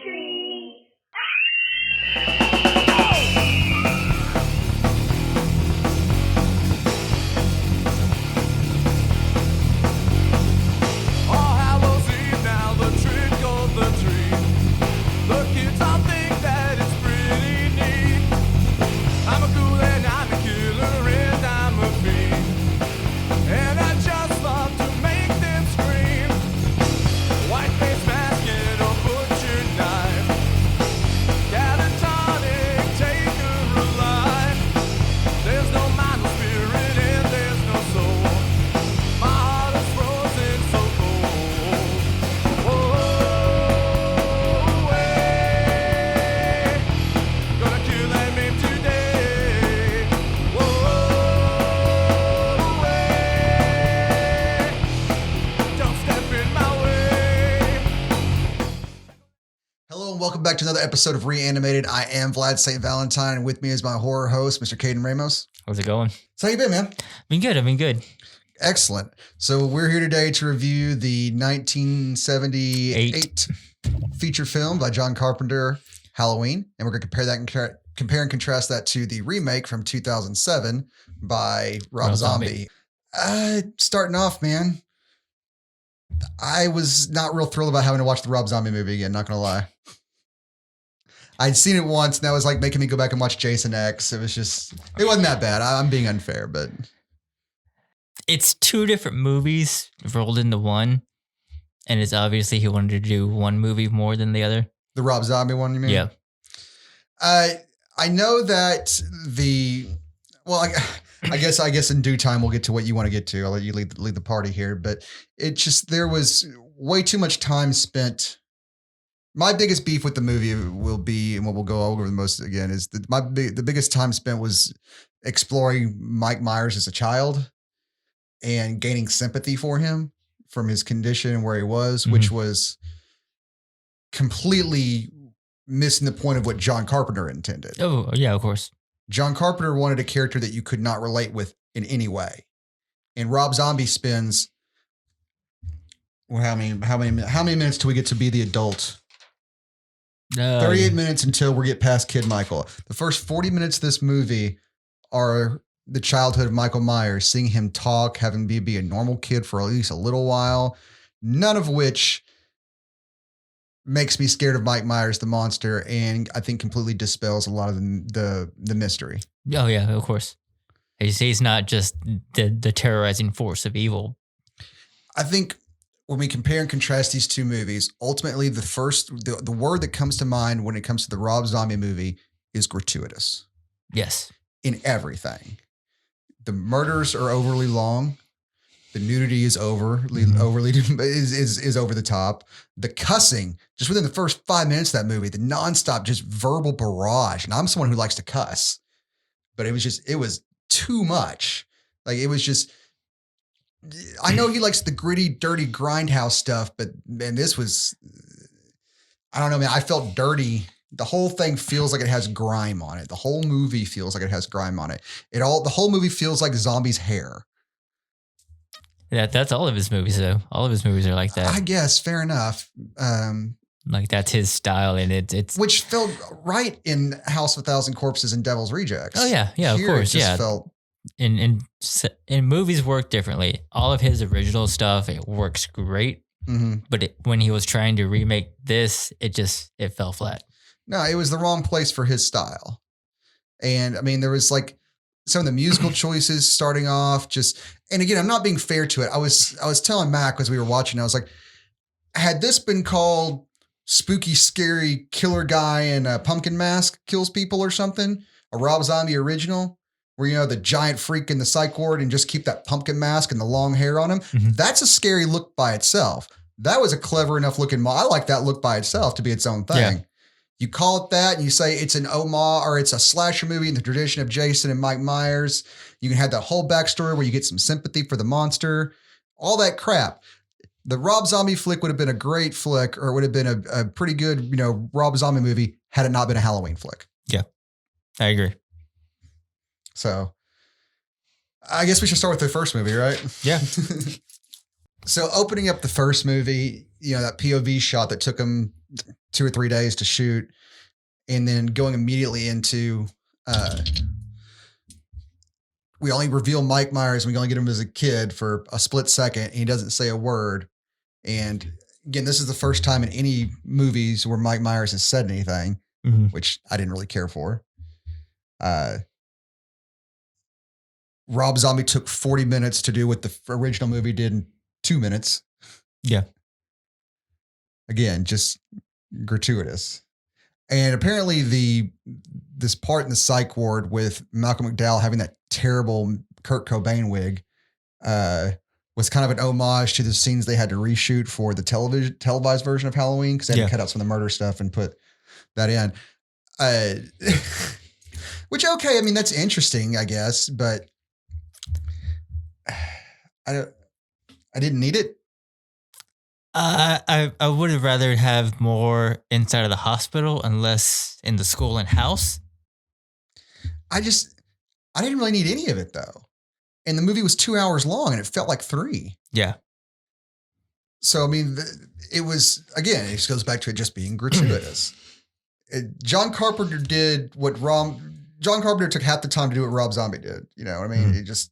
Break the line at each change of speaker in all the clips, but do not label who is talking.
tree.
All Hallows Eve now, the trick or the treat. The kids all think that it's pretty neat. I'm a ghoul and I'm a killer and I'm a fiend. And I just love to make them scream. White face mask and a butcher knife. Catatonic, take her alive. There's no mind, no spirit, and there's no soul. My heart is frozen so cold. Oh, way. Gonna kill and maim today. Oh, way. Don't step in my way.
Hello and welcome back to another episode of Reanimated. I am Vlad St. Valentine, and with me is my horror host, Mr. Caidan Ramos.
How's it going?
So how you been, man?
I've been good.
Excellent. So we're here today to review the 1978 feature film by John Carpenter, Halloween, and we're going to compare and contrast that to the remake from 2007 by Rob Zombie. Starting off, man, I was not real thrilled about having to watch the Rob Zombie movie again, not going to lie. I'd seen it once, and that was like making me go back and watch Jason X. It wasn't that bad. I'm being unfair, but
It's two different movies rolled into one, and it's obviously he wanted to do one movie more than the other.
the Rob Zombie one, you mean?
Yeah.
I know that I guess in due time we'll get to what you want to get to. I'll let you lead the party here, but there was way too much time spent. My biggest beef with the movie will be, and what we'll go over the most again, is the biggest time spent was exploring Mike Myers as a child and gaining sympathy for him from his condition and where he was, which was completely missing the point of what John Carpenter intended.
Oh, yeah, of course.
John Carpenter wanted a character that you could not relate with in any way. And Rob Zombie spends, well, how many minutes till we get to be the adult? 38 minutes until we get past Kid Michael. The first 40 minutes of this movie are the childhood of Michael Myers, seeing him talk, having be a normal kid for at least a little while, none of which makes me scared of Mike Myers, the monster, and I think completely dispels a lot of the mystery.
Oh, yeah, of course. He's not just the terrorizing force of evil.
I think when we compare and contrast these two movies, ultimately the word that comes to mind when it comes to the Rob Zombie movie is gratuitous.
Yes.
In everything. The murders are overly long. The nudity is overly is over the top. The cussing, just within the first 5 minutes of that movie, the nonstop just verbal barrage. And I'm someone who likes to cuss, but it was too much. Like it was just, I know he likes the gritty, dirty grindhouse stuff, but man, this was, I don't know, man, I felt dirty. The whole thing feels like it has grime on it. The whole movie feels like it has grime on it. The whole movie feels like Zombie's hair.
Yeah, that's all of his movies, though. All of his movies are like that.
I guess, fair enough.
Like that's his style, and it's
which felt right in House of a Thousand Corpses and Devil's Rejects.
Oh yeah, of course,
it
yeah.
Felt,
in movies work differently. All of his original stuff, it works great, but when he was trying to remake this, it fell flat.
No, it was the wrong place for his style. And I mean, there was like some of the musical choices starting off and again, I'm not being fair to it. I was telling Mac as we were watching, I was like, had this been called Spooky, Scary Killer Guy in a Pumpkin Mask Kills People or something, a Rob Zombie original, where, the giant freak in the psych ward and just keep that pumpkin mask and the long hair on him, that's a scary look by itself. That was a clever enough looking I like that look by itself to be its own thing. Yeah. You call it that and you say it's an homage or it's a slasher movie in the tradition of Jason and Mike Myers. You can have that whole backstory where you get some sympathy for the monster, all that crap. The Rob Zombie flick would have been a great flick, or would have been a pretty good, Rob Zombie movie had it not been a Halloween flick.
Yeah, I agree.
So I guess we should start with the first movie, right?
Yeah.
So opening up the first movie, that POV shot that took him 2 or 3 days to shoot, and then going immediately into we only reveal Mike Myers and we only get him as a kid for a split second, and he doesn't say a word. And again, this is the first time in any movies where Mike Myers has said anything, which I didn't really care for. Rob Zombie took 40 minutes to do what the original movie did in 2 minutes.
Yeah.
Again, just gratuitous. And apparently this part in the psych ward with Malcolm McDowell having that terrible Kurt Cobain wig was kind of an homage to the scenes they had to reshoot for the televised version of Halloween, because they had to cut out some of the murder stuff and put that in. Which, okay, I mean, that's interesting, I guess, but I didn't need it.
I would have rather have more inside of the hospital and less in the school and house.
I didn't really need any of it, though. And the movie was 2 hours long and it felt like 3.
Yeah.
So, I mean, it was, again, it just goes back to it just being gratuitous. John Carpenter did what John Carpenter took half the time to do what Rob Zombie did. You know what I mean? You just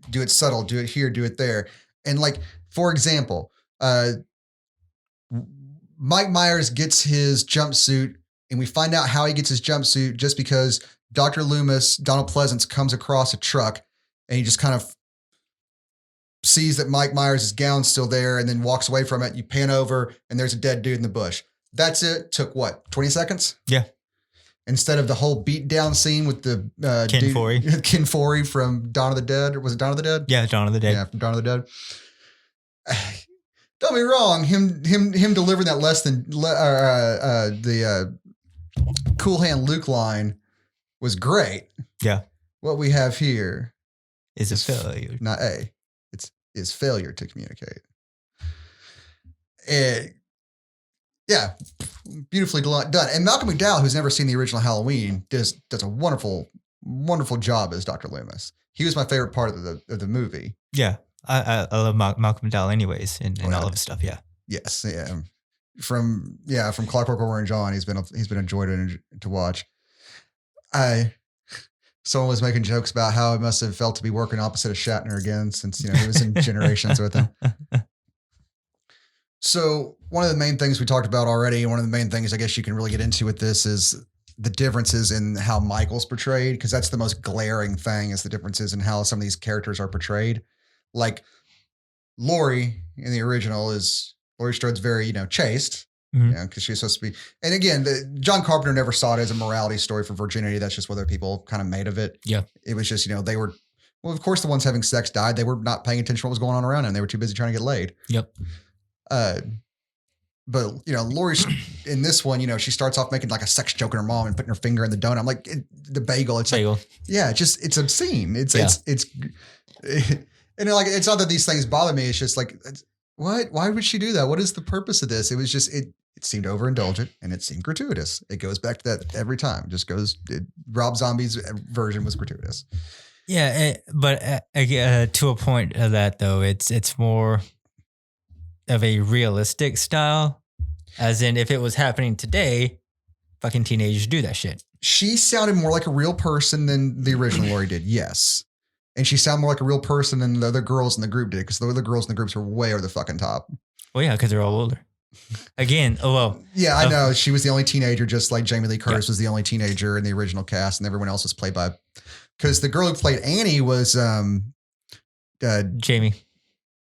do it subtle, do it here, do it there. And like, for example, Mike Myers gets his jumpsuit, and we find out how he gets his jumpsuit just because Dr. Loomis, Donald Pleasance, comes across a truck and he just kind of sees that Mike Myers' gown's still there and then walks away from it. You pan over and there's a dead dude in the bush. That's it. Took what, 20 seconds? Yeah. Instead of the whole beat down scene with the Ken Forey from Dawn of the Dead. Or was it Dawn of the Dead?
Yeah, Dawn of the Dead.
Yeah, from Dawn of the Dead. Don't be wrong. Him delivering that less than the Cool Hand Luke line was great. Yeah. What we have here
is a failure.
Not A. It's failure to communicate. Yeah, beautifully done. And Malcolm McDowell, who's never seen the original Halloween, does a wonderful, wonderful job as Dr. Loomis. He was my favorite part of the movie.
Yeah. I love Malcolm McDowell anyways and all of his stuff. Yeah.
Yes. Yeah. From Clockwork Orange on, he's been a joy to watch. Someone was making jokes about how it must have felt to be working opposite of Shatner again, since, he was in Generations with him. So one of the main things we talked about already, and one of the main things I guess you can really get into with this is the differences in how Michael's portrayed, because that's the most glaring thing, is the differences in how some of these characters are portrayed. Like Laurie in the original Laurie Strode's very, chaste, because she's supposed to be. And again, John Carpenter never saw it as a morality story for virginity. That's just what other people kind of made of it. Yeah. It was just, they were, well, of course, the ones having sex died. They were not paying attention to what was going on around them. They were too busy trying to get laid. Yep. But Laurie in this one, she starts off making like a sex joke at her mom and putting her finger in the donut. I'm like, the bagel. It's bagel. Like, yeah, it's obscene. It's and like, it's not that these things bother me. It's just like, what? Why would she do that? What is the purpose of this? It was just it seemed overindulgent and it seemed gratuitous. It goes back to that every time. It just goes. Rob Zombie's version was gratuitous.
Yeah, but to a point of that though, it's more of a realistic style, as in if it was happening today, fucking teenagers do that shit.
She sounded more like a real person than the original Laurie did. Yes. And she sounded more like a real person than the other girls in the group did, because the other girls in the groups were way over the fucking top.
Well, yeah, because they're all older. Again,
yeah, I know. She was the only teenager, just like Jamie Lee Curtis was the only teenager in the original cast, and everyone else was played by, because the girl who played Annie was
Jamie.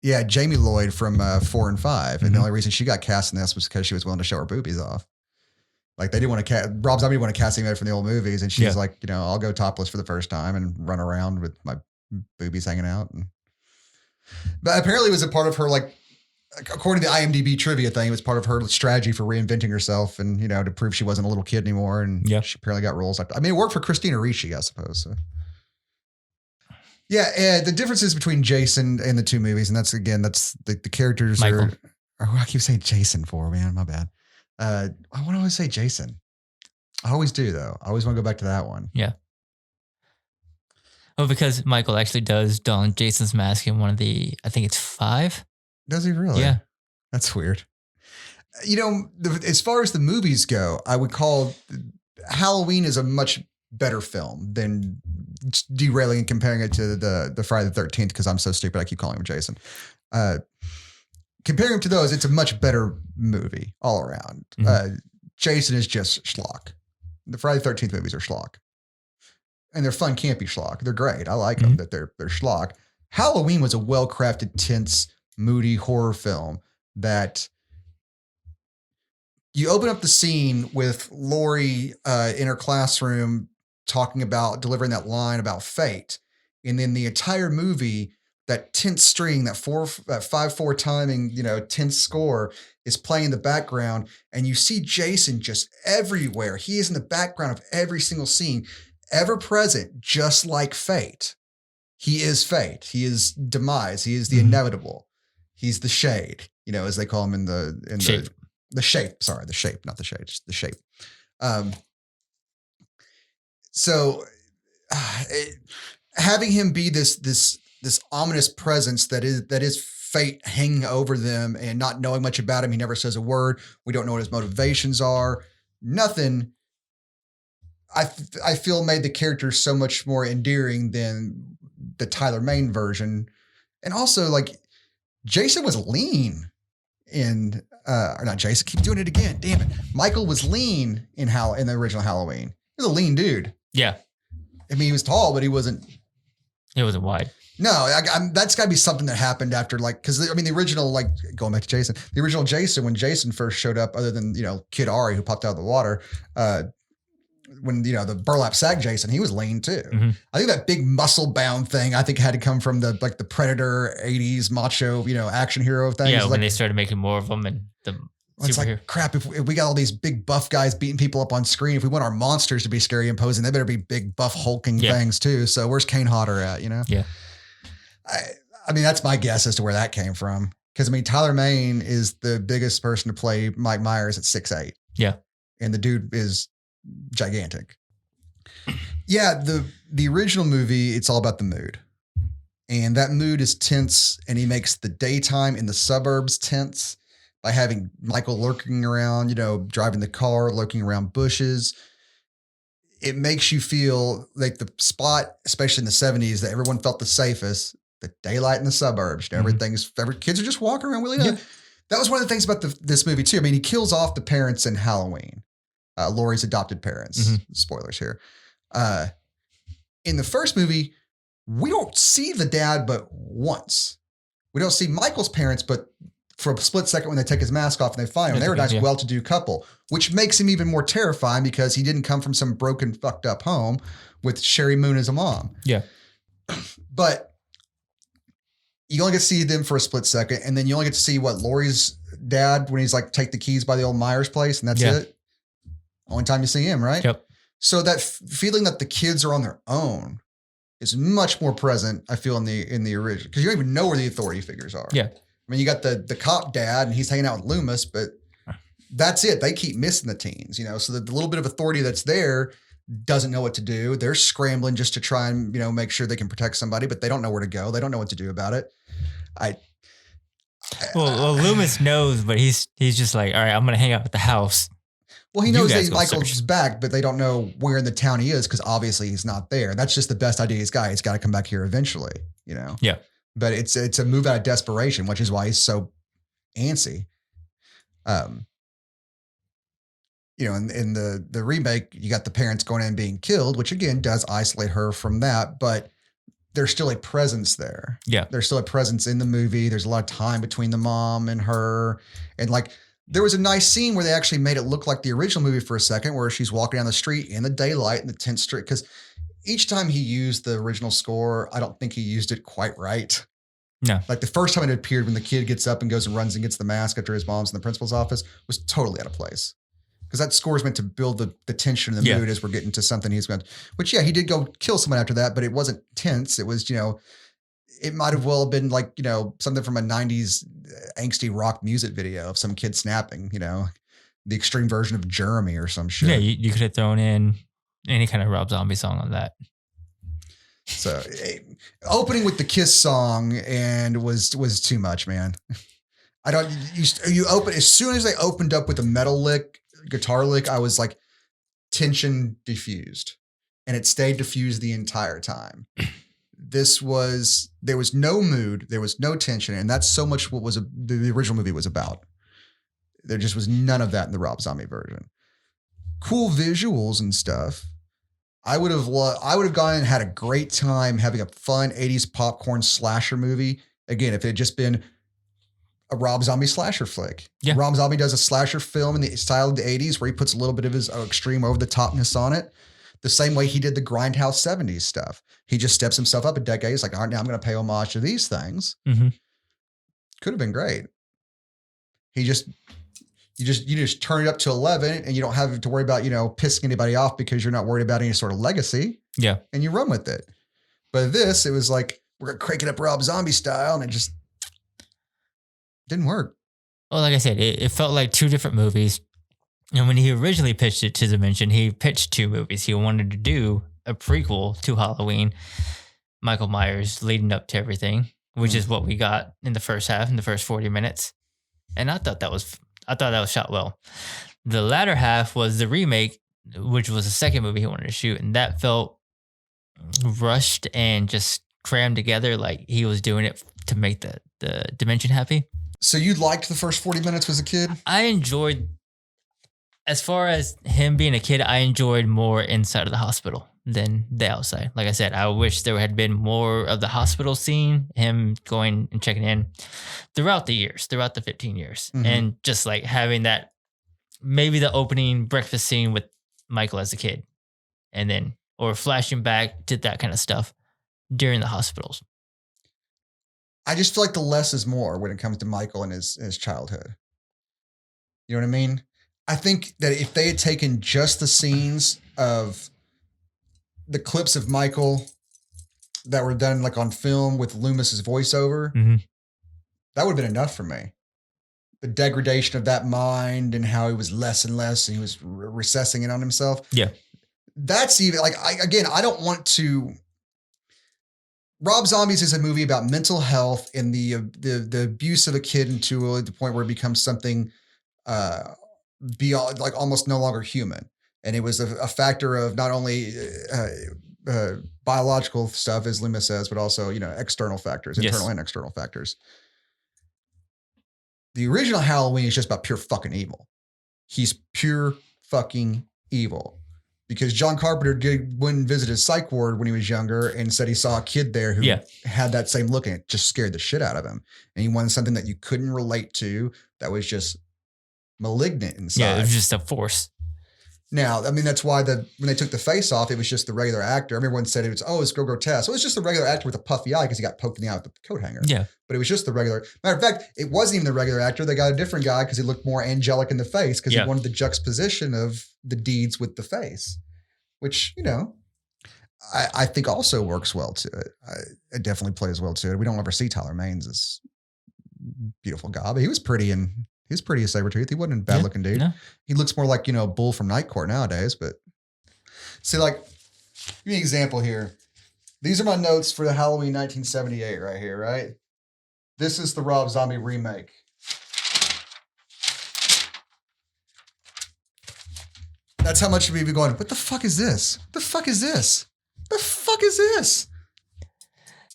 Yeah, Jamie Lloyd from 4 and 5. And the only reason she got cast in this was because she was willing to show her boobies off. Like, they didn't want to Rob Zombie didn't want to cast anybody from the old movies. And she's like, I'll go topless for the first time and run around with my boobies hanging out. But apparently it was a part of her, like, according to the IMDb trivia thing, it was part of her strategy for reinventing herself and, to prove she wasn't a little kid anymore. And she apparently got roles. I mean, it worked for Christina Ricci, I suppose. So. Yeah, the differences between Jason and the two movies, and that's the characters Michael. I keep saying Jason for, man, my bad. I want to always say Jason. I always do, though. I always want to go back to that one.
Yeah. Oh, because Michael actually does don Jason's mask in one of the, I think it's 5.
Does he really?
Yeah.
That's weird. As far as the movies go, I would call Halloween is a much better film than derailing and comparing it to the Friday the 13th because I'm so stupid. I keep calling him Jason. Comparing him to those, it's a much better movie all around. Jason is just schlock. The Friday the 13th movies are schlock. And they're fun, campy schlock. They're great. I like them, but they're schlock. Halloween was a well-crafted, tense, moody horror film that you open up the scene with Laurie in her classroom talking about delivering that line about fate. And then the entire movie, that tense string, that 5/4 timing, tense score is playing in the background. And you see Jason just everywhere. He is in the background of every single scene, ever present, just like fate. He is fate. He is demise. He is the inevitable. He's the shade, as they call him in the
shape.
The shape. Sorry, the shape, not the shade, just the shape. Having him be this ominous presence that is fate hanging over them and not knowing much about him. He never says a word. We don't know what his motivations are. Nothing. I feel made the character so much more endearing than the Tyler Mane version. And also, like, Jason was lean in, or not Jason, keep doing it again. Damn it. Michael was lean in the original Halloween. He was a lean dude.
Yeah.
I mean, he was tall, but he wasn't
wide.
No, that's got to be something that happened after, because the original, going back to Jason, the original Jason, when Jason first showed up, other than, Kid Ari who popped out of the water, when, the burlap sack Jason, he was lean too.
Mm-hmm.
I think that big muscle bound thing, had to come from the Predator 80s macho, action hero thing.
Yeah, when they started making more of them and the
it's like, crap, if we got all these big buff guys beating people up on screen, if we want our monsters to be scary and imposing, they better be big buff hulking things too. So where's Kane Hodder at, Yeah. I mean, that's my guess as to where that came from. Because, Tyler Mane is the biggest person to play Mike Myers at 6'8".
Yeah.
And the dude is gigantic. Yeah, the original movie, it's all about the mood. And that mood is tense, and he makes the daytime in the suburbs tense by having Michael lurking around, driving the car, lurking around bushes. It makes you feel like the spot, especially in the 70s, that everyone felt the safest, the daylight in the suburbs. Kids are just walking around willy-nilly. Yeah. That was one of the things about this movie too. He kills off the parents in Halloween, Laurie's adopted parents. Mm-hmm. Spoilers here. In the first movie, we don't see the dad but once. We don't see Michael's parents, but for a split second when they take his mask off and they find him, they were a nice, well-to-do couple, which makes him even more terrifying because he didn't come from some broken, fucked up home with Sherry Moon as a mom.
Yeah.
But you only get to see them for a split second, and then you only get to see Laurie's dad when he's take the keys by the old Myers place, and that's it. Only time you see him, right?
Yep.
So that feeling that the kids are on their own is much more present, I feel, in the original, because you don't even know where the authority figures are.
Yeah.
You got the cop dad, and he's hanging out with Loomis, but that's it. They keep missing the teens, so the little bit of authority that's there doesn't know what to do. They're scrambling just to try and, make sure they can protect somebody, but they don't know where to go. They don't know what to do about it.
Well, Loomis knows, but he's just like, all right, I'm going to hang out at the house.
Well, he knows that Michael's back, but they don't know where in the town he is because obviously he's not there. That's just the best idea he's got. He's got to come back here eventually,
Yeah.
But it's a move out of desperation, which is why he's so antsy. In the remake, you got the parents going in and being killed, which again does isolate her from that, but there's still a presence there.
Yeah.
There's still a presence in the movie. There's a lot of time between the mom and her. And there was a nice scene where they actually made it look like the original movie for a second, where she's walking down the street in the daylight in the tense street. Because each time he used the original score, I don't think he used it quite right.
No.
The first time it appeared when the kid gets up and goes and runs and gets the mask after his mom's in the principal's office was totally out of place. Because that score is meant to build the tension in the mood as we're getting to something he's going to, which, he did go kill someone after that, but it wasn't tense. It was, it might have well been something from a 90s angsty rock music video of some kid snapping, the extreme version of Jeremy or some shit.
Yeah, you could have thrown in any kind of Rob Zombie song on that.
So opening with the Kiss song and was too much, man. I don't. You open as soon as they opened up with a guitar lick. I was like, tension diffused, and it stayed diffused the entire time. There was no mood, there was no tension, and that's so much what was the original movie was about. There just was none of that in the Rob Zombie version. Cool visuals and stuff. I would have gone and had a great time having a fun 80s popcorn slasher movie. Again, if it had just been a Rob Zombie slasher flick.
Yeah.
Rob Zombie does a slasher film in the style of the 80s where he puts a little bit of his extreme over the topness on it. The same way he did the Grindhouse 70s stuff. He just steps himself up a decade. He's like, all right, now I'm going to pay homage to these things.
Mm-hmm.
Could have been great. You just turn it up to 11 and you don't have to worry about, pissing anybody off because you're not worried about any sort of legacy.
Yeah.
And you run with it. But this, it was like, we're going to crank it up Rob Zombie style. And it just didn't work.
Well, like I said, it felt like two different movies. And when he originally pitched it to Dimension, he pitched two movies. He wanted to do a prequel to Halloween, Michael Myers leading up to everything, which is what we got in the first half, in the first 40 minutes. And I thought that was shot well. The latter half was the remake, which was the second movie he wanted to shoot. And that felt rushed and just crammed together like he was doing it to make the Dimension happy.
So you liked the first 40 minutes as a kid?
I enjoyed, as far as him being a kid, I enjoyed more inside of the hospital than the outside. Like I said, I wish there had been more of the hospital scene, him going and checking in throughout the 15 years.
Mm-hmm.
And just like having that, maybe the opening breakfast scene with Michael as a kid. And then, or flashing back to that kind of stuff during the hospitals.
I just feel like the less is more when it comes to Michael and his childhood. You know what I mean? I think that if they had taken just the scenes of the clips of Michael that were done like on film with Loomis's voiceover, that would have been enough for me. The degradation of that mind and how he was less and less and he was recessing in on himself.
Yeah.
That's even like, I don't want to. Rob Zombies is a movie about mental health and the abuse of a kid into the point where it becomes something beyond, like almost no longer human. And it was a factor of not only biological stuff, as Loomis says, but also, external factors, internal and external factors. The original Halloween is just about pure fucking evil. He's pure fucking evil. Because John Carpenter went and visited his psych ward when he was younger and said he saw a kid there who had that same look and it just scared the shit out of him. And he wanted something that you couldn't relate to that was just malignant inside.
Yeah, it was just a force.
Now, I mean, that's why when they took the face off, it was just the regular actor. Everyone said it's grotesque. So it was just the regular actor with a puffy eye because he got poked in the eye with the coat hanger.
Yeah.
But it was just the regular. Matter of fact, it wasn't even the regular actor. They got a different guy because he looked more angelic in the face because he wanted the juxtaposition of the deeds with the face, which, I think also works well to it. It definitely plays well to it. We don't ever see Tyler Maines as beautiful guy, but he was pretty as Sabretooth. He wasn't a bad looking dude. No. He looks more like, Bull from Night Court nowadays, but see, like, give me an example here. These are my notes for the Halloween 1978 right here, right? This is the Rob Zombie remake. That's how much we've been going, what the fuck is this? The fuck is this? The fuck is this?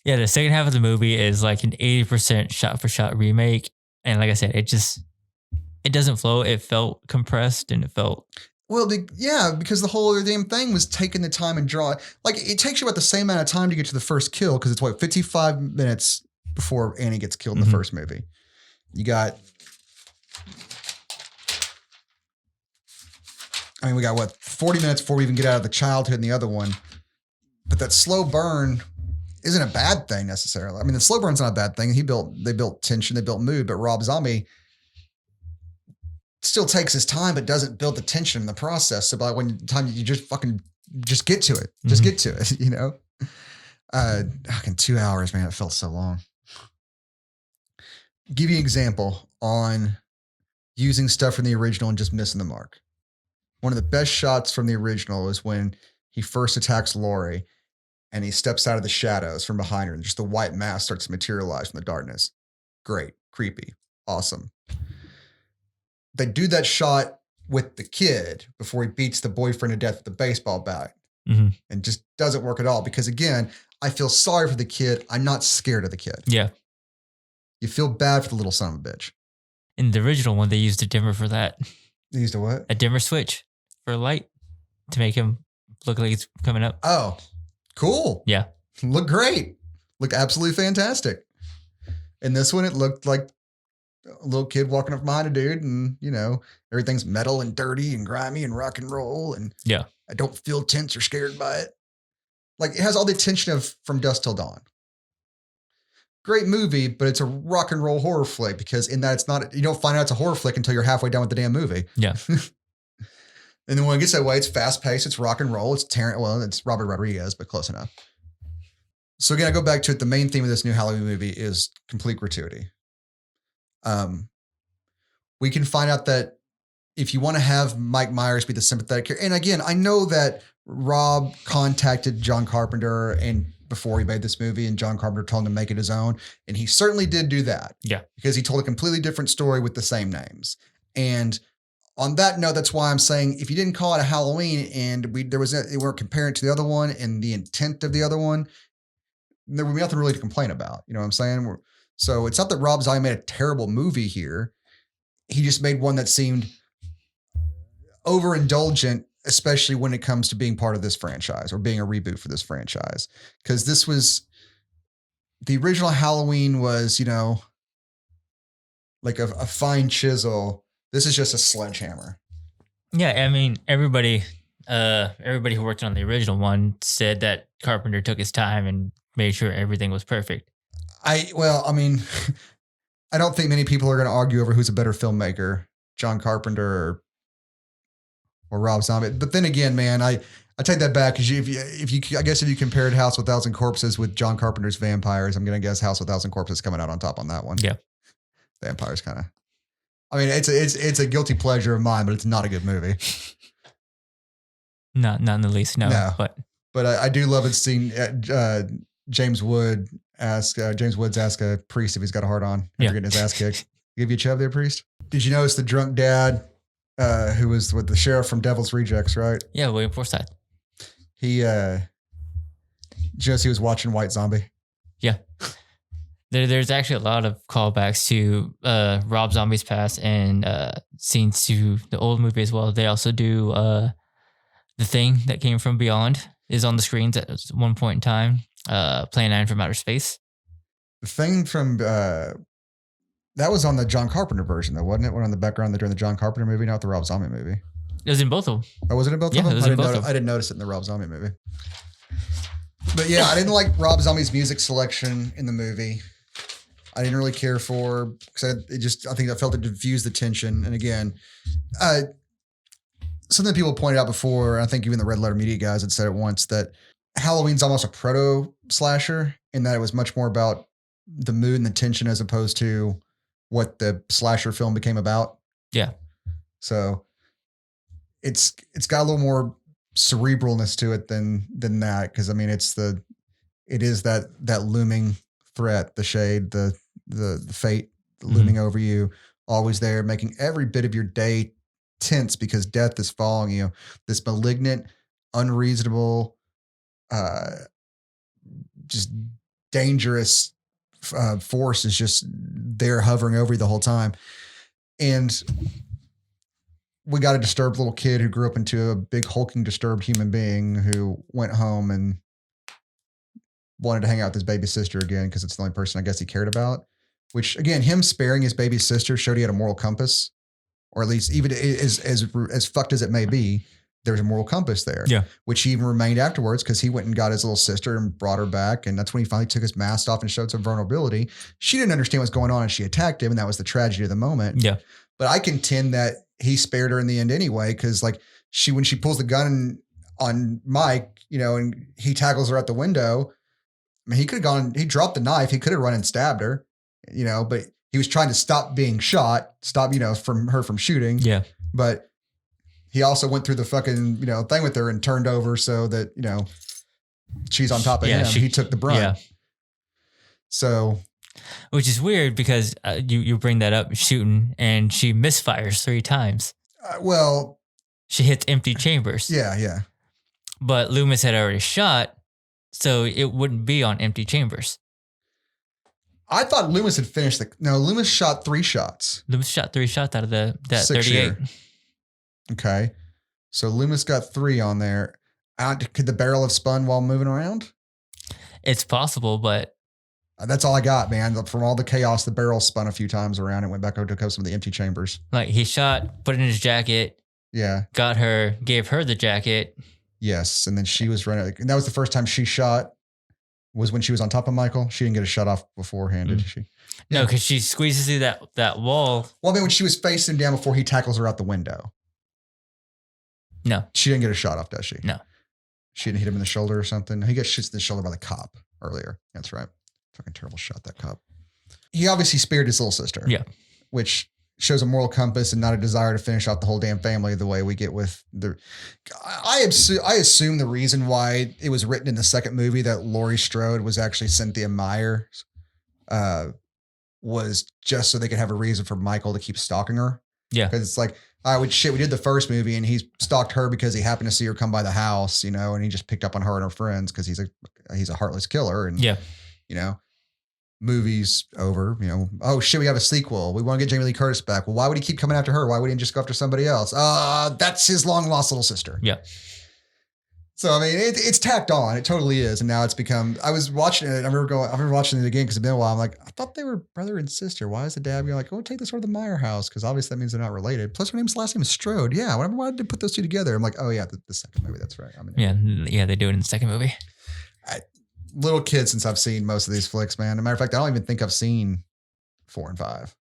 Yeah, the second half of the movie is like an 80% shot-for-shot remake. And like I said, it doesn't flow. It felt compressed and it felt...
Well, because the whole other damn thing was taking the time and drawing. Like, it takes you about the same amount of time to get to the first kill because it's, 55 minutes before Annie gets killed in the first movie. You got... we got 40 minutes before we even get out of the childhood in the other one. But that slow burn isn't a bad thing necessarily. I mean, the slow burn's not a bad thing. They built tension, they built mood, but Rob Zombie still takes his time, but doesn't build the tension in the process. So by when time you just get to it, get to it, fucking 2 hours, man, it felt so long. Give you an example on using stuff from the original and just missing the mark. One of the best shots from the original is when he first attacks Laurie and he steps out of the shadows from behind her and just the white mask starts to materialize from the darkness. Great. Creepy. awesome. They do that shot with the kid before he beats the boyfriend to death with the baseball bat.
Mhm.
And just doesn't work at all because, again, I feel sorry for the kid. I'm not scared of the kid.
Yeah.
You feel bad for the little son of a bitch.
In the original one, they used a dimmer for that.
They used a what?
A dimmer switch for light to make him look like he's coming up.
Oh, cool.
Yeah.
Look great. Look absolutely fantastic. In this one, it looked like a little kid walking up behind a dude and, you know, everything's metal and dirty and grimy and rock and roll. And
Yeah.
I don't feel tense or scared by it. Like, it has all the tension of From Dusk Till Dawn. Great movie, but it's a rock and roll horror flick because in that it's not, you don't find out it's a horror flick until you're halfway done with the damn movie.
Yeah.
And then when it gets that way, it's fast paced, it's rock and roll, it's Robert Rodriguez, but close enough. So again, I go back to it. The main theme of this new Halloween movie is complete gratuity. We can find out that if you want to have Mike Myers be the sympathetic character, and again, I know that Rob contacted John Carpenter and before he made this movie, and John Carpenter told him to make it his own, and he certainly did do that.
Yeah,
because he told a completely different story with the same names. And on that note, that's why I'm saying if you didn't call it a Halloween and we weren't comparing it to the other one and the intent of the other one, there would be nothing really to complain about. You know what I'm saying? So it's not that Rob Zombie made a terrible movie here. He just made one that seemed overindulgent, especially when it comes to being part of this franchise or being a reboot for this franchise. Because this was the original Halloween was, you know, like a fine chisel. This is just a sledgehammer.
Yeah, I mean, everybody who worked on the original one said that Carpenter took his time and made sure everything was perfect.
I don't think many people are going to argue over who's a better filmmaker, John Carpenter or Rob Zombie. But then again, man, I take that back because if you compared House with 1,000 Corpses with John Carpenter's Vampires, I'm going to guess House with 1,000 Corpses coming out on top on that one.
Yeah,
Vampires kind of. I mean, it's a guilty pleasure of mine, but it's not a good movie.
Not in the least, no. But
I do love it seeing James Woods ask a priest if he's got a heart on after getting his ass kicked. Give you a chub there, priest? Did you notice the drunk dad who was with the sheriff from Devil's Rejects, right?
Yeah, William Forsythe.
He was watching White Zombie.
Yeah. There's actually a lot of callbacks to Rob Zombie's past and scenes to the old movie as well. They also do The Thing that came from beyond is on the screens at one point in time. Plan 9 from Outer Space.
The Thing from that was on the John Carpenter version, though, wasn't it? Went on the background during the John Carpenter movie, not the Rob Zombie movie.
It was in both of them.
Oh, was it in both
Yeah,
of them?
it was in both of them.
I didn't notice it in the Rob Zombie movie. But yeah, I didn't like Rob Zombie's music selection in the movie. I didn't really care for because I think I felt it diffused the tension. And again, something people pointed out before, I think even the Red Letter Media guys had said it once, that Halloween's almost a proto slasher in that it was much more about the mood and the tension as opposed to what the slasher film became about.
Yeah.
So it's got a little more cerebralness to it than that. Cause I mean, it is that looming threat, the shade, the fate looming over you, always there, making every bit of your day tense because death is following you. This malignant, unreasonable, just dangerous force is just there hovering over you the whole time. And we got a disturbed little kid who grew up into a big hulking disturbed human being who went home and wanted to hang out with his baby sister again because it's the only person I guess he cared about, which again, him sparing his baby sister showed he had a moral compass, or at least even as fucked as it may be, there's a moral compass there, which he even remained afterwards because he went and got his little sister and brought her back. And that's when he finally took his mask off and showed some vulnerability. She didn't understand what's going on and she attacked him. And that was the tragedy of the moment. Yeah. But I contend that he spared her in the end anyway. Cause like when she pulls the gun on Mike, and he tackles her out the window. I mean, he could have he dropped the knife. He could have run and stabbed her, but he was trying to stop being shot, from her from shooting. Yeah. But he also went through the fucking, thing with her and turned over so that, she's on top of him. He took the brunt. Yeah. So
Which is weird because you bring that up shooting and she misfires 3 times.
Well,
She hits empty chambers.
yeah.
But Loomis had already shot, so it wouldn't be on empty chambers.
I thought Loomis had finished Loomis shot 3 shots.
Loomis shot 3 shots out of that 38.
Six-shooter. Okay. So Loomis got 3 on there. Could the barrel have spun while moving around?
It's possible, but
That's all I got, man. From all the chaos, the barrel spun a few times around and went back over to some of the empty chambers.
like he shot, put it in his jacket,
Yeah.
got her, gave her the jacket.
Yes. And then she was running. And that was the first time she shot, was when she was on top of Michael. She didn't get a shot off beforehand, did she?
No, because she squeezes through that wall.
Well, I mean, when she was facing him down before he tackles her out the window.
No.
She didn't get a shot off, does she?
No.
She didn't hit him in the shoulder or something. He got shot in the shoulder by the cop earlier. That's right. Fucking terrible shot, that cop. He obviously spared his little sister.
Yeah.
Which shows a moral compass and not a desire to finish out the whole damn family the way we get with the... I assume the reason why it was written in the second movie that Laurie Strode was actually Cynthia Myers was just so they could have a reason for Michael to keep stalking her.
Yeah.
Because it's like, all right, we did the first movie and he stalked her because he happened to see her come by the house, and he just picked up on her and her friends because he's a heartless killer. And, movies over, oh shit, we have a sequel. We want to get Jamie Lee Curtis back. Well, why would he keep coming after her? Why wouldn't he just go after somebody else? That's his long lost little sister.
Yeah.
So, I mean, it's tacked on. It totally is. And now it's become, I was watching it. I remember watching it again because it's been a while. I'm like, I thought they were brother and sister. Why is the dad being like, oh, take this over to the Meyer house? Because obviously that means they're not related. Plus her last name is Strode. Yeah. Why did they put those two together? I'm like, oh yeah, the second movie. That's right.
Yeah, they do it in the second movie.
Little kid since I've seen most of these flicks, man. As a matter of fact, I don't even think I've seen 4 and 5.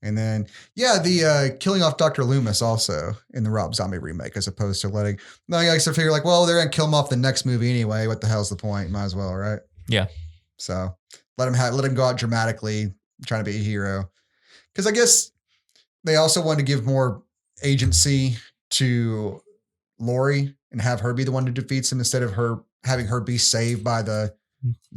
And then, the killing off Dr. Loomis also in the Rob Zombie remake, as opposed to letting, I guess I figure like, well, they're going to kill him off the next movie anyway. What the hell's the point? Might as well, right?
Yeah.
So let him go out dramatically, trying to be a hero. Because I guess they also wanted to give more agency to Laurie and have her be the one who defeats him instead of having her be saved by the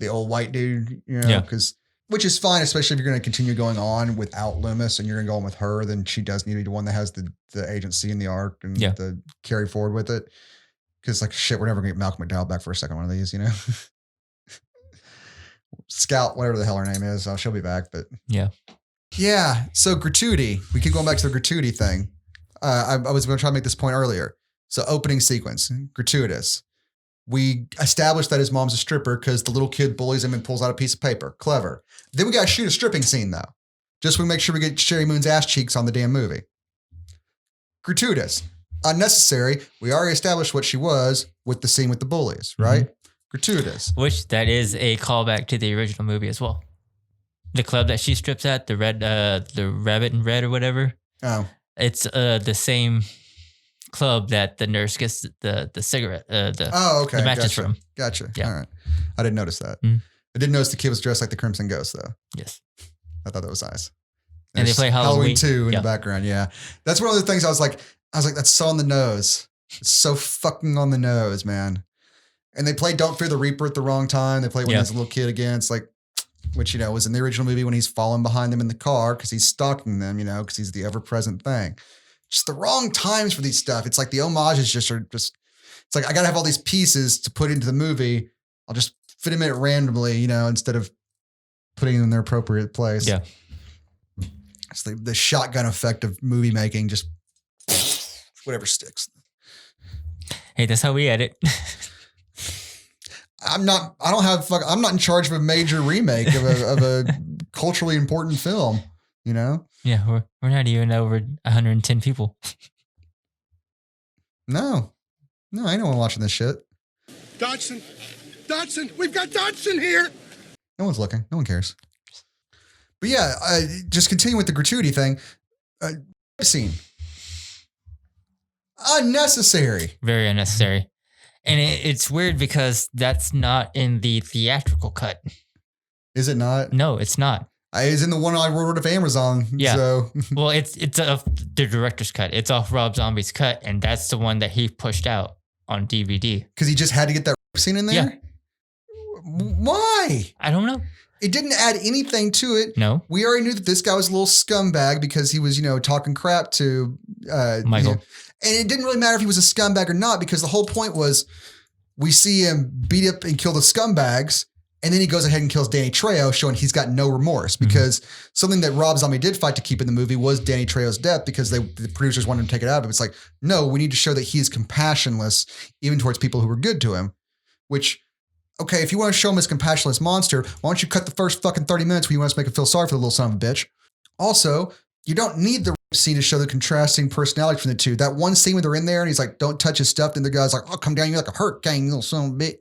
old white dude, because which is fine, especially if you're going to continue going on without Loomis and you're going to go on with her, then she does need to be the one that has the agency and the arc and the carry forward with it. Because like shit, we're never going to get Malcolm McDowell back for a second one of these, Scout, whatever the hell her name is, she'll be back. But yeah. So gratuity, we keep going back to the gratuity thing. I was going to try to make this point earlier. So opening sequence, gratuitous. We established that his mom's a stripper because the little kid bullies him and pulls out a piece of paper. Clever. Then we got to shoot a stripping scene, though. Just to make sure we get Sherry Moon's ass cheeks on the damn movie. Gratuitous. Unnecessary. We already established what she was with the scene with the bullies, right? Gratuitous.
Which that is a callback to the original movie as well. The club that she strips at, the Rabbit in Red or whatever.
Oh.
It's the same club that the nurse gets the cigarette, the matches from.
Gotcha.
Yeah.
All right. I didn't notice that.
Mm.
I didn't notice the kid was dressed like the Crimson Ghost, though.
Yes.
I thought that was nice.
And they play Halloween
2 in the background. Yeah. That's one of the things I was like, that's so on the nose. It's so fucking on the nose, man. And they play Don't Fear the Reaper at the wrong time. They play when he's a little kid again. It's like, which, was in the original movie when he's following behind them in the car because he's stalking them, because he's the ever-present thing. Just the wrong times for these stuff. It's like the homages are just, it's like, I got to have all these pieces to put into the movie. I'll just fit them in it randomly, instead of putting them in their appropriate place.
Yeah.
It's the shotgun effect of movie making, just whatever sticks.
Hey, that's how we edit.
I'm not in charge of a major remake of a culturally important film,
Yeah, we're not even over 110 people.
No, ain't no one watching this shit.
Dodson, we've got Dodson here.
No one's looking. No one cares. But yeah, just continuing with the gratuity thing. Scene. Unnecessary.
Very unnecessary. And it's weird because that's not in the theatrical cut.
Is it not?
No, it's not.
It's in the one I wrote of Amazon.
Yeah.
So.
Well, it's off the director's cut. It's off Rob Zombie's cut, and that's the one that he pushed out on DVD.
Because he just had to get that scene in there?
Yeah.
Why?
I don't know.
It didn't add anything to it.
No.
We already knew that this guy was a little scumbag because he was, talking crap to
Michael.
And it didn't really matter if he was a scumbag or not, because the whole point was we see him beat up and kill the scumbags. And then he goes ahead and kills Danny Trejo, showing he's got no remorse, because something that Rob Zombie did fight to keep in the movie was Danny Trejo's death, because the producers wanted him to take it out. But it's like, no, we need to show that he is compassionless even towards people who were good to him, which, okay, if you want to show him as compassionless monster, why don't you cut the first fucking 30 minutes where you want us to make him feel sorry for the little son of a bitch? Also, you don't need the scene to show the contrasting personality from the two. That one scene where they're in there and he's like, don't touch his stuff. Then the guy's like, I'll come down you like a hurricane, little son of a bitch.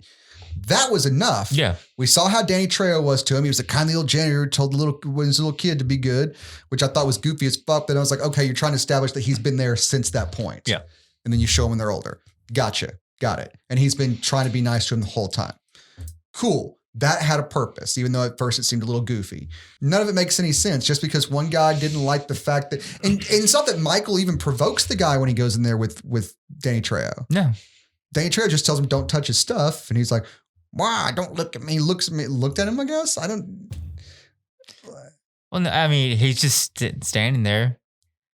That was enough.
Yeah.
We saw how Danny Trejo was to him. He was a kindly little janitor who told when he was a little kid to be good, which I thought was goofy as fuck. But I was like, okay, you're trying to establish that he's been there since that point.
Yeah.
And then you show him when they're older. Gotcha. Got it. And he's been trying to be nice to him the whole time. Cool. That had a purpose, even though at first it seemed a little goofy. None of it makes any sense just because one guy didn't like the fact that, and it's not that Michael even provokes the guy when he goes in there with Danny Trejo.
No.
Danny Trejo just tells him don't touch his stuff. And he's like, why? Don't look at me. He looks at me, looked at him, I guess. I don't.
Well, no, I mean, he's just standing there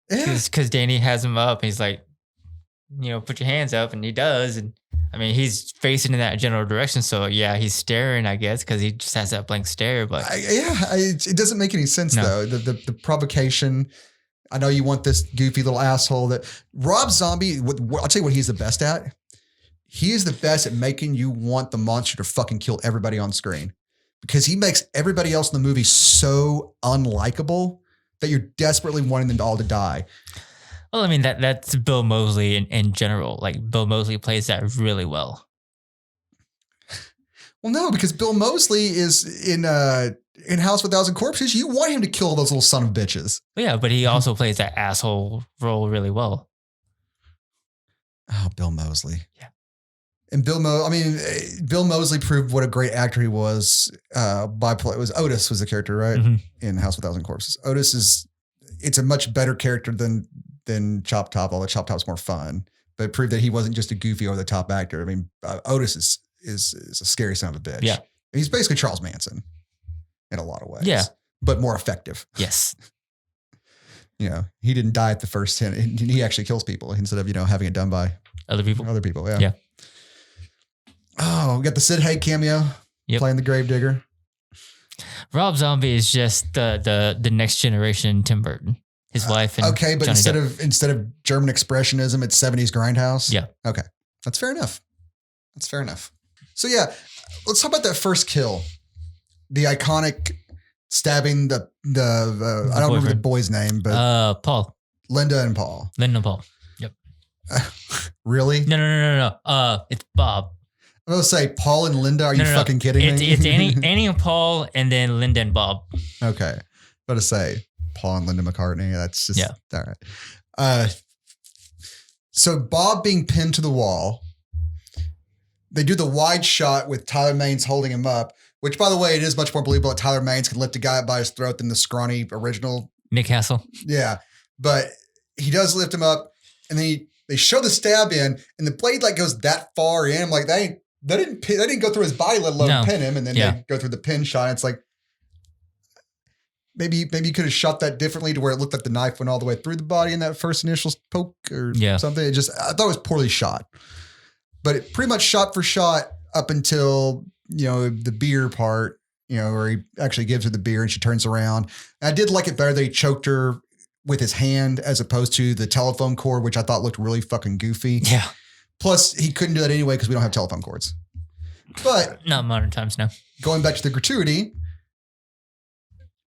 because Danny has him up. He's like, put your hands up, and he does. And I mean, he's facing in that general direction. So yeah, he's staring, I guess, because he just has that blank stare. But
it doesn't make any sense though. The provocation. I know you want this goofy little asshole that Rob Zombie. I'll tell you what he's the best at. He is the best at making you want the monster to fucking kill everybody on screen, because he makes everybody else in the movie so unlikable that you're desperately wanting them all to die.
Well, I mean, that's Bill Moseley in general. Like, Bill Moseley plays that really well.
Well, no, because Bill Moseley is in House of a Thousand Corpses. You want him to kill those little son of bitches.
Yeah, but he also plays that asshole role really well.
Oh, Bill Moseley.
Yeah.
And Bill Moseley proved what a great actor he was Otis was the character, right?
Mm-hmm.
In House of a Thousand Corpses. Otis it's a much better character than Chop Top, although Chop Top's more fun. But it proved that he wasn't just a goofy over the top actor. I mean, Otis is a scary son of a bitch.
Yeah.
He's basically Charles Manson in a lot of ways.
Yeah.
But more effective.
Yes.
He didn't die at the first hint. He actually kills people instead of, having it done by
Other people.
Yeah.
Yeah.
Oh, we got the Sid Haig cameo playing the Gravedigger.
Rob Zombie is just the next generation Tim Burton. His wife and
okay, but
Johnny
instead of German expressionism, it's 70s grindhouse.
Yeah.
Okay. That's fair enough. So yeah, let's talk about that first kill. The iconic stabbing the I don't remember the boy's name, but
Paul.
Linda and Paul.
Yep.
Really?
No. It's Bob.
I'm gonna say Paul and Linda. Are you fucking kidding me?
It's Annie and Paul, and then Linda and Bob.
Okay. I'm gonna say Paul and Linda McCartney. That's just all right. So Bob being pinned to the wall. They do the wide shot with Tyler Maines holding him up, which, by the way, it is much more believable that Tyler Maines can lift a guy up by his throat than the scrawny original
Nick Castle.
Yeah, but he does lift him up, and then they show the stab in, and the blade goes that far in. I'm like, they didn't go through his body, let alone pin him, and then they go through the pin shot. It's like maybe you could have shot that differently to where it looked like the knife went all the way through the body in that first initial poke or something. I thought it was poorly shot, but it pretty much shot for shot up until the beer part, where he actually gives her the beer and she turns around. And I did like it better that he choked her with his hand as opposed to the telephone cord, which I thought looked really fucking goofy.
Yeah.
Plus, he couldn't do that anyway because we don't have telephone cords. But
not modern times now.
Going back to the gratuity,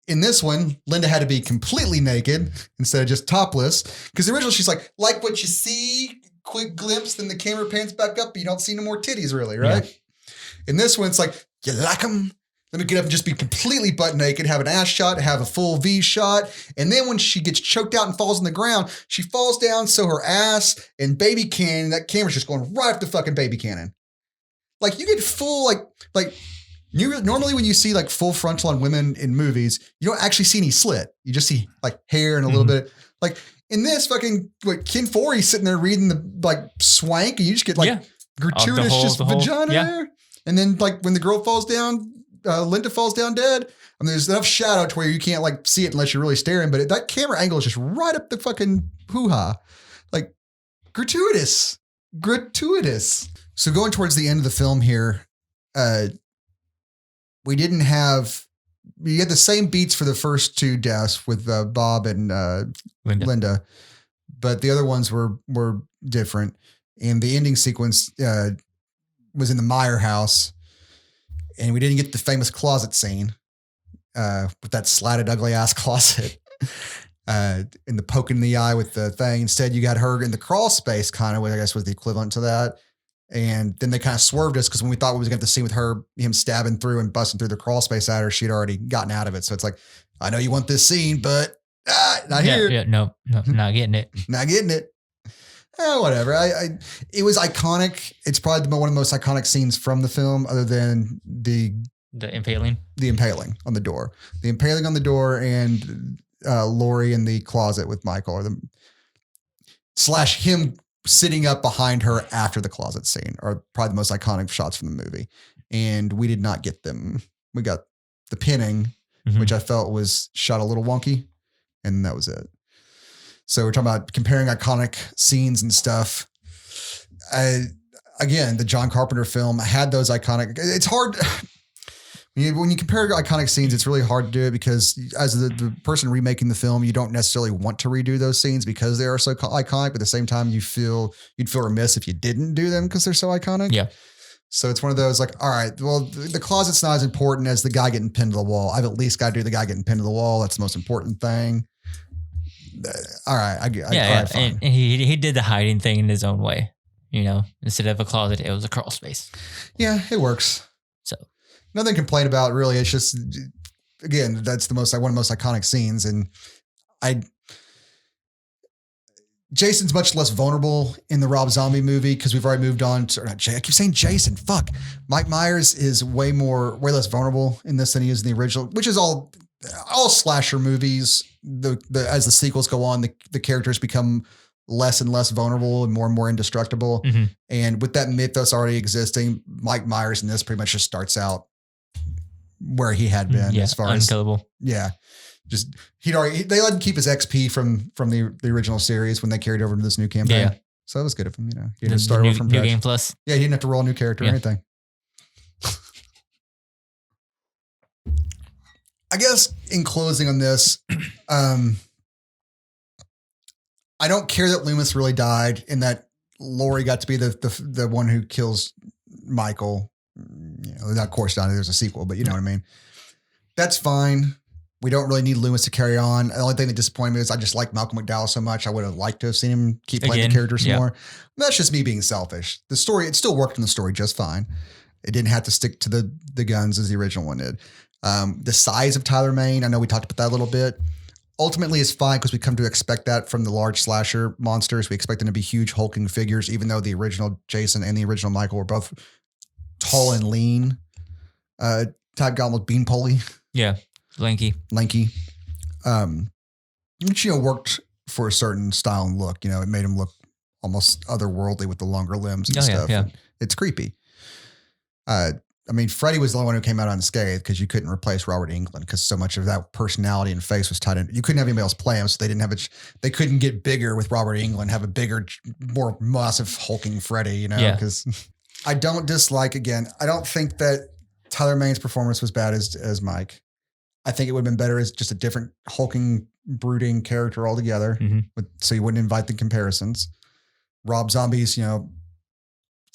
in this one, Linda had to be completely naked instead of just topless. Because the original, she's like what you see, quick glimpse, then the camera pans back up, but you don't see no more titties really, right? Yeah. In this one, it's like, you like them? Let me get up and just be completely butt naked, have an ass shot, have a full V shot. And then when she gets choked out and falls on the ground, she falls down so her ass and baby cannon, that camera's just going right up the fucking baby cannon. You get full, normally when you see full frontal on women in movies, you don't actually see any slit. You just see hair and a little bit. In this fucking, Ken Forey's sitting there reading the swank and you just get gratuitous vagina there. And then when the girl falls down, Linda falls down dead. And there's enough shadow to where you can't like see it unless you're really staring, but that camera angle is just right up the fucking hoo-ha. Like gratuitous. So going towards the end of the film here, we had the same beats for the first two deaths with Bob and Linda, but the other ones were different. And the ending sequence was in the Meyer house, and we didn't get the famous closet scene with that slatted, ugly ass closet and the poke in the eye with the thing. Instead, you got her in the crawl space, kind of, I guess was the equivalent to that. And then they kind of swerved us because when we thought we was going to see with him stabbing through and busting through the crawl space at her, she'd already gotten out of it. So it's like, I know you want this scene, but not here.
Yeah, no, not getting it.
Not getting it. Whatever. It was iconic. It's probably one of the most iconic scenes from the film, other than the
impaling.
The impaling on the door. The impaling on the door and Lori in the closet with Michael, or / him sitting up behind her after the closet scene, are probably the most iconic shots from the movie. And we did not get them. We got the pinning, which I felt was shot a little wonky, and that was it. So we're talking about comparing iconic scenes and stuff. Again, the John Carpenter film had those iconic. It's hard when you compare iconic scenes. It's really hard to do it because as the person remaking the film, you don't necessarily want to redo those scenes because they are so iconic. But at the same time, you'd feel remiss if you didn't do them because they're so iconic. Yeah. So it's one of those like, all right, well, the closet's not as important as the guy getting pinned to the wall. I've at least got to do the guy getting pinned to the wall. That's the most important thing. All right.
And he did the hiding thing in his own way. Instead of a closet, it was a crawl space.
Yeah, it works.
So
nothing to complain about, really. It's just, again, that's one of the most iconic scenes. And Jason's much less vulnerable in the Rob Zombie movie because we've already moved on to, I keep saying Jason, fuck. Mike Myers is way less vulnerable in this than he is in the original, which is all slasher movies. As the sequels go on, the characters become less and less vulnerable and more indestructible. Mm-hmm. And with that mythos already existing, Mike Myers in this pretty much just starts out where he had been as far
unkillable.
They let him keep his XP from the original series when they carried over to this new campaign. Yeah. So that was good of him, He didn't start over from
New Game Plus.
Yeah, he didn't have to roll a new character or anything. I guess in closing on this, I don't care that Loomis really died and that Lori got to be the one who kills Michael. Of course, not there's a sequel, but you know what I mean. That's fine. We don't really need Loomis to carry on. The only thing that disappointed me is I just like Malcolm McDowell so much. I would have liked to have seen him keep playing the character some more. That's just me being selfish. The story, it still worked in the story just fine. It didn't have to stick to the guns as the original one did. The size of Tyler Mane, I know we talked about that a little bit. Ultimately, is fine because we come to expect that from the large slasher monsters. We expect them to be huge hulking figures, even though the original Jason and the original Michael were both tall and lean. Type got almost beanpole-y.
Yeah, lanky.
Which worked for a certain style and look. It made him look almost otherworldly with the longer limbs and stuff. Yeah. It's creepy. Freddie was the only one who came out unscathed because you couldn't replace Robert Englund because so much of that personality and face was tied in. You couldn't have anybody else play him, so they didn't have they couldn't get bigger with Robert Englund, have a bigger, more massive hulking Freddy, because I don't dislike, again, I don't think that Tyler Mane's performance was bad as Mike. I think it would have been better as just a different hulking, brooding character altogether. Mm-hmm. So you wouldn't invite the comparisons. Rob Zombie's,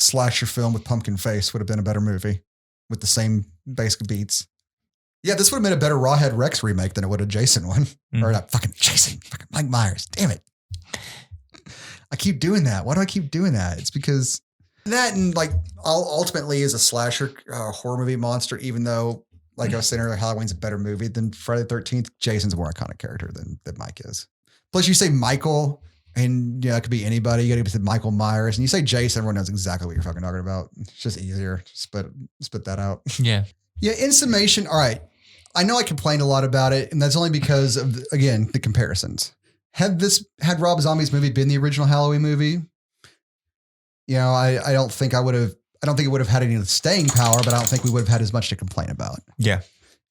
slasher film with pumpkin face would have been a better movie with the same basic beats. Yeah, this would have been a better Rawhead Rex remake than it would a Jason one. Mm. Or not fucking Jason, fucking Mike Myers. Damn it. I keep doing that. Why do I keep doing that? It's because that and ultimately is a slasher horror movie monster, even though, like I was saying earlier, Halloween's a better movie than Friday the 13th. Jason's a more iconic character than Mike is. Plus you say Michael and it could be anybody. You got to say Michael Myers and you say Jason, everyone knows exactly what you're fucking talking about. It's just easier. Spit that out.
Yeah.
Yeah. In summation. All right. I know I complained a lot about it and that's only because of, again, the comparisons. Had Rob Zombie's movie been the original Halloween movie, I don't think it would have had any staying power, but I don't think we would have had as much to complain about.
Yeah.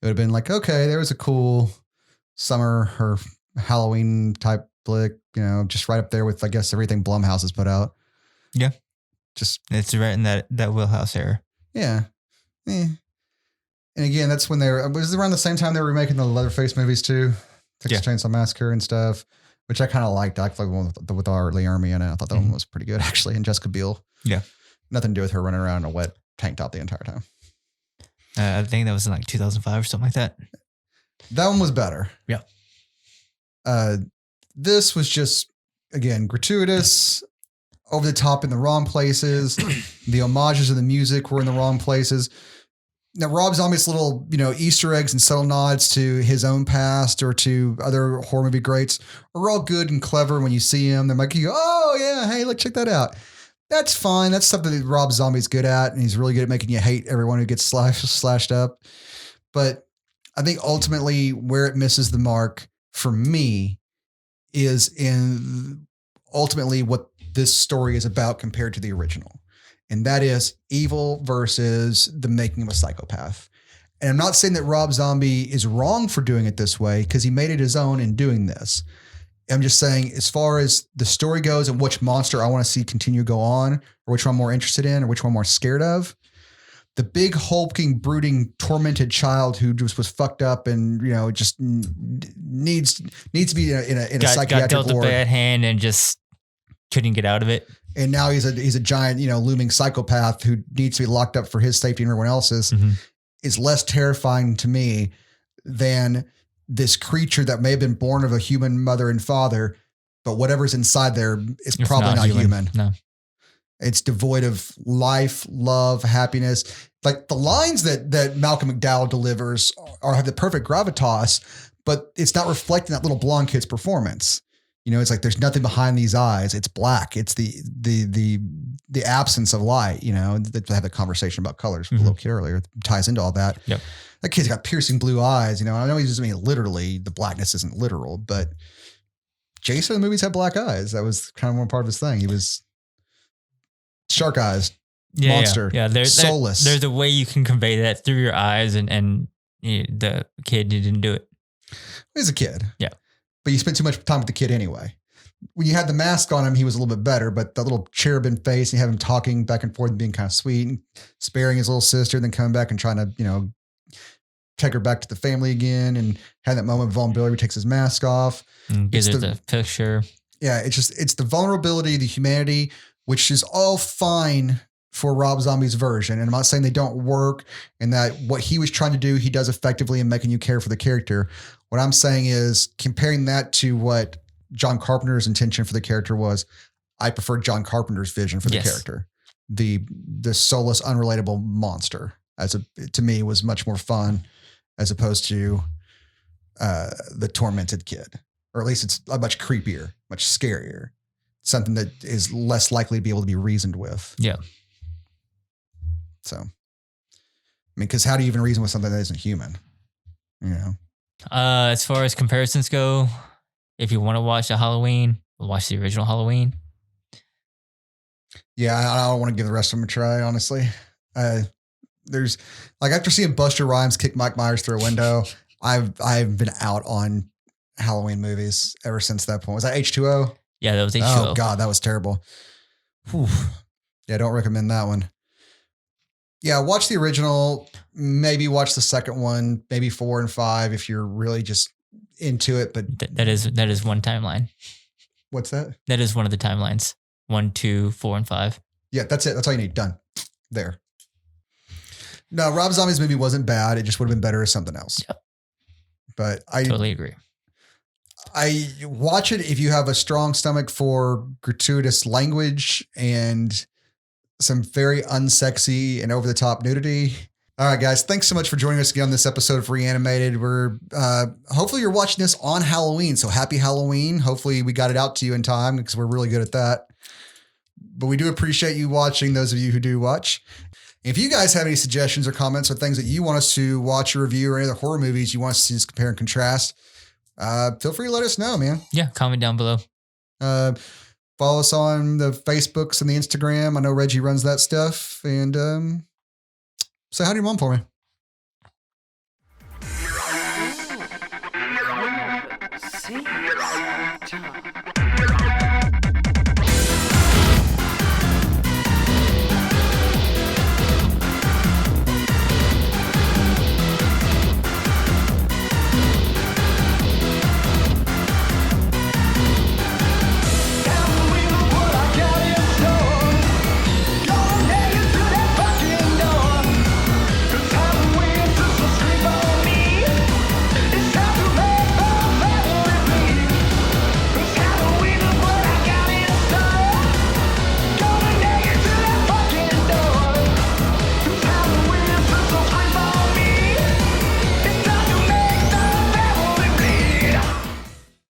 would have been like, okay, there was a cool summer or Halloween type flick, just right up there with, I guess, everything Blumhouse has put out.
Yeah.
Just
It's right in that wheelhouse era.
yeah. And again, that's when it was around the same time they were remaking the Leatherface movies too, Texas Chainsaw Massacre and stuff, which I kind of liked. I liked the one with our Lee Ermey in it. I thought that one was pretty good actually, and Jessica Biel.
Yeah,
nothing to do with her running around in a wet tank top the entire time.
I think that was in like 2005 or something like that.
That one was better.
Yeah.
This was just again gratuitous, over the top in the wrong places. The homages of the music were in the wrong places. Now, Rob Zombie's little, Easter eggs and subtle nods to his own past or to other horror movie greats are all good and clever when you see him. They're like, you go, oh, yeah, hey, look, check that out. That's fine. That's something that Rob Zombie's good at, and he's really good at making you hate everyone who gets slashed up. But I think ultimately where it misses the mark for me is in ultimately what this story is about compared to the original. And that is evil versus the making of a psychopath. And I'm not saying that Rob Zombie is wrong for doing it this way because he made it his own in doing this. I'm just saying, as far as the story goes and which monster I want to see continue to go on, or which one I'm more interested in, or which one I'm more scared of, the big hulking, brooding, tormented child who just was fucked up and just needs to be in a psychiatric
got dealt
ward.
a bad hand and just couldn't get out of it.
And now he's a giant, looming psychopath who needs to be locked up for his safety and everyone else's, is less terrifying to me than this creature that may have been born of a human mother and father, but whatever's inside there is probably not human.
No.
It's devoid of life, love, happiness. Like the lines that Malcolm McDowell delivers have the perfect gravitas, but it's not reflecting that little blonde kid's performance. It's like there's nothing behind these eyes. It's black. It's the absence of light. They have a conversation about colors with a little kid earlier. It ties into all that.
Yep.
That kid's got piercing blue eyes. I know he doesn't mean literally. The blackness isn't literal, but Jason in the movies had black eyes. That was kind of one part of his thing. He was shark eyes, monster, soulless.
There's a way you can convey that through your eyes, and the kid didn't do it.
He's a kid.
Yeah.
But you spent too much time with the kid anyway. When you had the mask on him, he was a little bit better, but the little cherubim face, and you have him talking back and forth and being kind of sweet and sparing his little sister, then coming back and trying to, take her back to the family again, and had that moment of vulnerability where he takes his mask off.
Gives her the picture.
Yeah, it's the vulnerability, the humanity, which is all fine for Rob Zombie's version. And I'm not saying they don't work and that what he was trying to do, he does effectively in making you care for the character. What I'm saying is comparing that to what John Carpenter's intention for the character was, I prefer John Carpenter's vision for the character. The soulless, unrelatable monster to me was much more fun as opposed to the tormented kid, or at least it's much creepier, much scarier, something that is less likely to be able to be reasoned with.
Yeah.
So, because how do you even reason with something that isn't human?
As far as comparisons go, if you want to watch a Halloween, watch the original Halloween.
Yeah, I don't want to give the rest of them a try, honestly. There's like after seeing Buster Rhymes kick Mike Myers through a window, I've been out on Halloween movies ever since that point. Was that H2O?
Yeah, that was H2O.
Oh God, that was terrible. Whew. Yeah, don't recommend that one. Yeah, watch the original. Maybe watch the second one. Maybe 4 and 5 if you're really just into it. But
that is one timeline.
What's that?
That is one of the timelines. 1, 2, 4, and 5.
Yeah, that's it. That's all you need. Done. There. No, Rob Zombie's movie wasn't bad. It just would have been better as something else.
Yep.
But I
totally agree.
I watch it if you have a strong stomach for gratuitous language and some very unsexy and over the top nudity. All right, guys. Thanks so much for joining us again on this episode of Reanimated. We're hopefully you're watching this on Halloween. So happy Halloween. Hopefully we got it out to you in time because we're really good at that. But we do appreciate you watching, those of you who do watch. If you guys have any suggestions or comments or things that you want us to watch or review or any other horror movies you want us to just compare and contrast, feel free to let us know, man.
Yeah, comment down below.
Follow us on the Facebooks and the Instagram. I know Reggie runs that stuff. And say hi to your mom for me.
time.